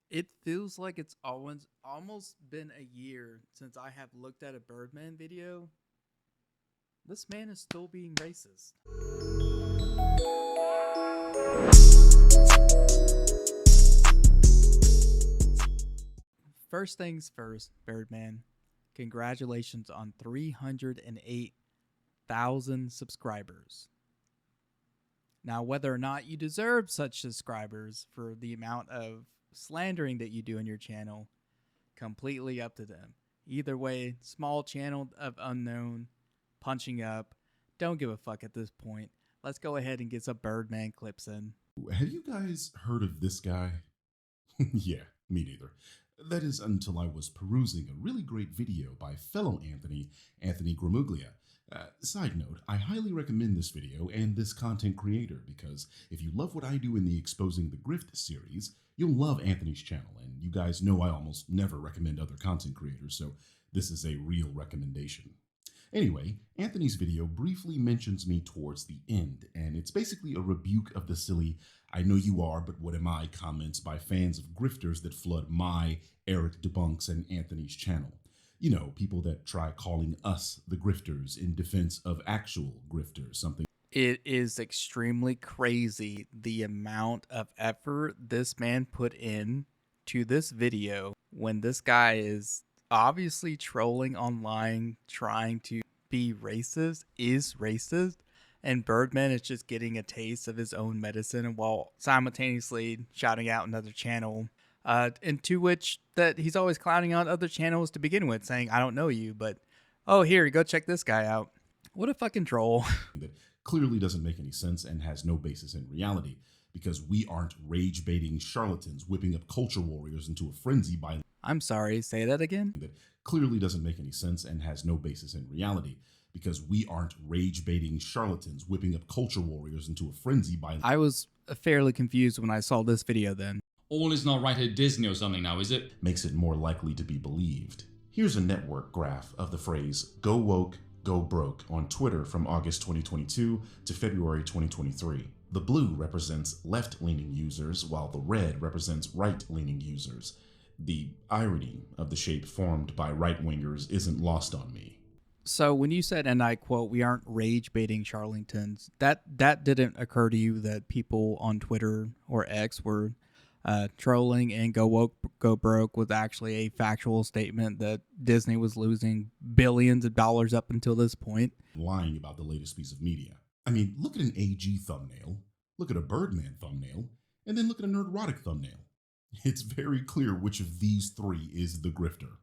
It feels like it's almost been a year since I have looked at a Birdman video. This man is still being racist. First things first, Birdman. Congratulations on 308,000 subscribers. Now, whether or not you deserve such subscribers for the amount of slandering that you do on your channel, completely up to them. Either way, small channel of unknown, punching up, don't give a fuck at this point. Let's go ahead and get some Birdman clips in. Have you guys heard of this guy? Yeah, me neither. That is until I was perusing a really great video by fellow Anthony Gramuglia. Side note, I highly recommend this video and this content creator because if you love what I do in the Exposing the Grift series, you'll love Anthony's channel, and you guys know I almost never recommend other content creators, so this is a real recommendation. Anyway, Anthony's video briefly mentions me towards the end, and it's basically a rebuke of the silly "I know you are, but what am I" comments by fans of grifters that flood my, Eric Debunks, and Anthony's channel. You know, people that try calling us the grifters in defense of actual grifters, something. It is extremely crazy the amount of effort this man put in to this video when this guy is obviously trolling online, trying to be racist, and Birdman is just getting a taste of his own medicine while simultaneously shouting out another channel, into which that he's always clowning on other channels to begin with, saying, "I don't know you, but oh, here, go check this guy out." What a fucking troll. That clearly doesn't make any sense and has no basis in reality, because we aren't rage baiting charlatans whipping up culture warriors into a frenzy by. I'm sorry, say that again? That clearly doesn't make any sense and has no basis in reality, because we aren't rage baiting charlatans whipping up culture warriors into a frenzy by. I was fairly confused when I saw this video then. All is not right at Disney or something now, is it? Makes it more likely to be believed. Here's a network graph of the phrase "go woke, go broke" on Twitter from August 2022 to February 2023. The blue represents left-leaning users, while the red represents right-leaning users. The irony of the shape formed by right-wingers isn't lost on me. So when you said, and I quote, "we aren't rage baiting charlatans," that didn't occur to you that people on Twitter or X were trolling, and "go woke, go broke" was actually a factual statement that Disney was losing billions of dollars up until this point. Lying about the latest piece of media. I mean, look at an AG thumbnail, look at a Birdman thumbnail, and then look at a Nerdrotic thumbnail. It's very clear which of these three is the grifter.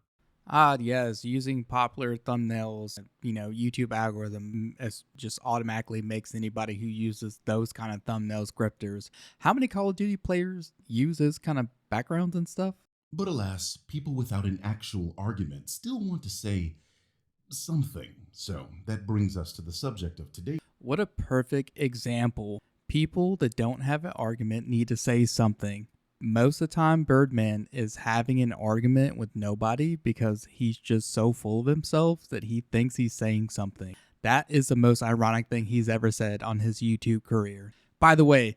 Ah, yes, using popular thumbnails, YouTube algorithm just automatically makes anybody who uses those kind of thumbnails grifters. How many Call of Duty players use this kind of backgrounds and stuff? But alas, people without an actual argument still want to say something. So that brings us to the subject of today. What a perfect example. People that don't have an argument need to say something. Most of the time, Birdman is having an argument with nobody because he's just so full of himself that he thinks he's saying something. That is the most ironic thing he's ever said on his YouTube career. By the way,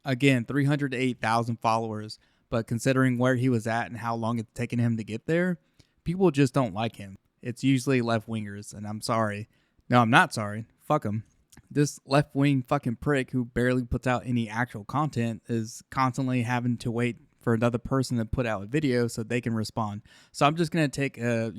again, 308,000 followers, but considering where he was at and how long it's taken him to get there, people just don't like him. It's usually left-wingers, and I'm sorry. No, I'm not sorry. Fuck him. This left-wing fucking prick who barely puts out any actual content is constantly having to wait for another person to put out a video so they can respond. So I'm just going to take a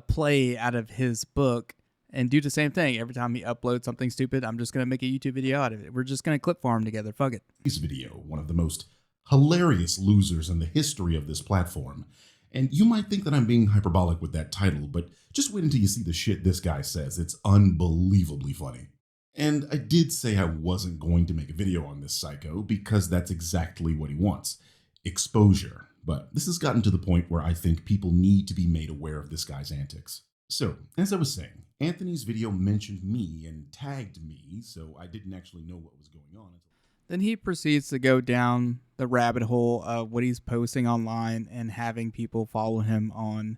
play out of his book and do the same thing. Every time he uploads something stupid, I'm just going to make a YouTube video out of it. We're just going to clip farm together. Fuck it. This video, one of the most hilarious losers in the history of this platform. And you might think that I'm being hyperbolic with that title, but just wait until you see the shit this guy says. It's unbelievably funny. And I did say I wasn't going to make a video on this psycho because that's exactly what he wants. Exposure. But this has gotten to the point where I think people need to be made aware of this guy's antics. So, as I was saying, Anthony's video mentioned me and tagged me, so I didn't actually know what was going on. Then he proceeds to go down the rabbit hole of what he's posting online and having people follow him on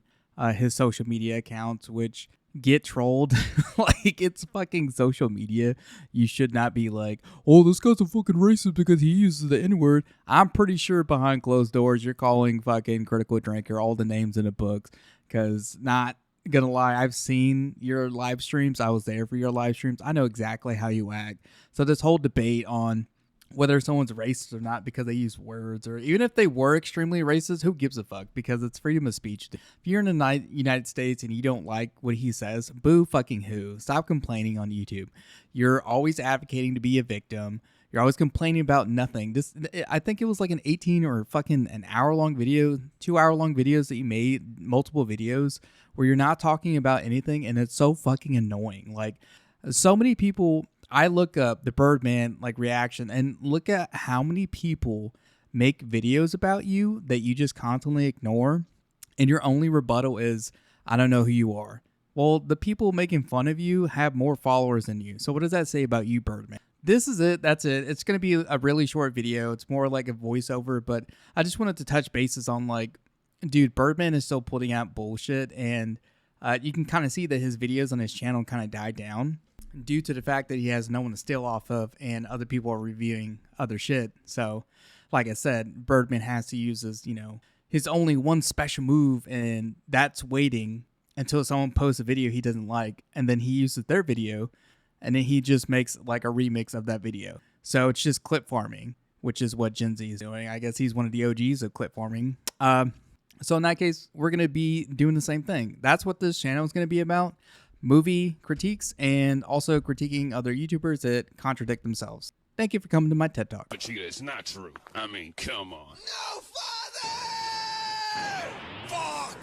his social media accounts, which get trolled. Like, it's fucking social media. You should not be like, oh, this guy's a fucking racist because he uses the N-word. I'm pretty sure behind closed doors you're calling fucking Critical Drinker all the names in the books, because not gonna lie, I've seen your live streams. I was there for your live streams. I know exactly how you act. So this whole debate on whether someone's racist or not because they use words, or even if they were extremely racist, who gives a fuck? Because it's freedom of speech. If you're in the United States and you don't like what he says, boo fucking who. Stop complaining on YouTube. You're always advocating to be a victim. You're always complaining about nothing. I think it was like an 18 or fucking an hour-long video, 2-hour-long videos that you made, multiple videos, where you're not talking about anything, and it's so fucking annoying. Like, so many people, I look up the Birdman like reaction and look at how many people make videos about you that you just constantly ignore, and your only rebuttal is, I don't know who you are. Well, the people making fun of you have more followers than you. So what does that say about you, Birdman? This is it. That's it. It's going to be a really short video. It's more like a voiceover, but I just wanted to touch bases on, like, dude, Birdman is still putting out bullshit, and you can kind of see that his videos on his channel kind of died down due to the fact that he has no one to steal off of, and other people are reviewing other shit. So, like I said, Birdman has to use his only one special move, and that's waiting until someone posts a video he doesn't like, and then he uses their video, and then he just makes like a remix of that video. So it's just clip farming, which is what Gen Z is doing. I guess he's one of the OGs of clip farming. So in that case, we're going to be doing the same thing. That's what this channel is going to be about. Movie critiques, and also critiquing other YouTubers that contradict themselves. Thank you for coming to my TED Talk. Vegeta, it's not true. I mean, come on. No, Father! Fuck!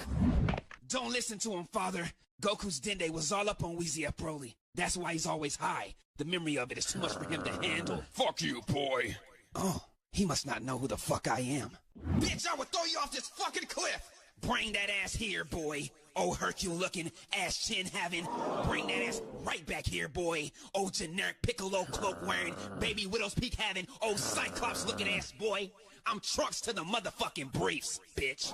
Don't listen to him, Father. Goku's Dende was all up on Weezy F. Broly. That's why he's always high. The memory of it is too much for him to handle. Fuck you, boy. Oh, he must not know who the fuck I am. Bitch, I would throw you off this fucking cliff! Bring that ass here, boy. Oh, Hercule looking, ass chin having. Bring that ass right back here, boy. Oh, generic Piccolo cloak wearing, baby widow's peak having. Oh, Cyclops looking ass, boy. I'm Trunks to the motherfucking briefs, bitch.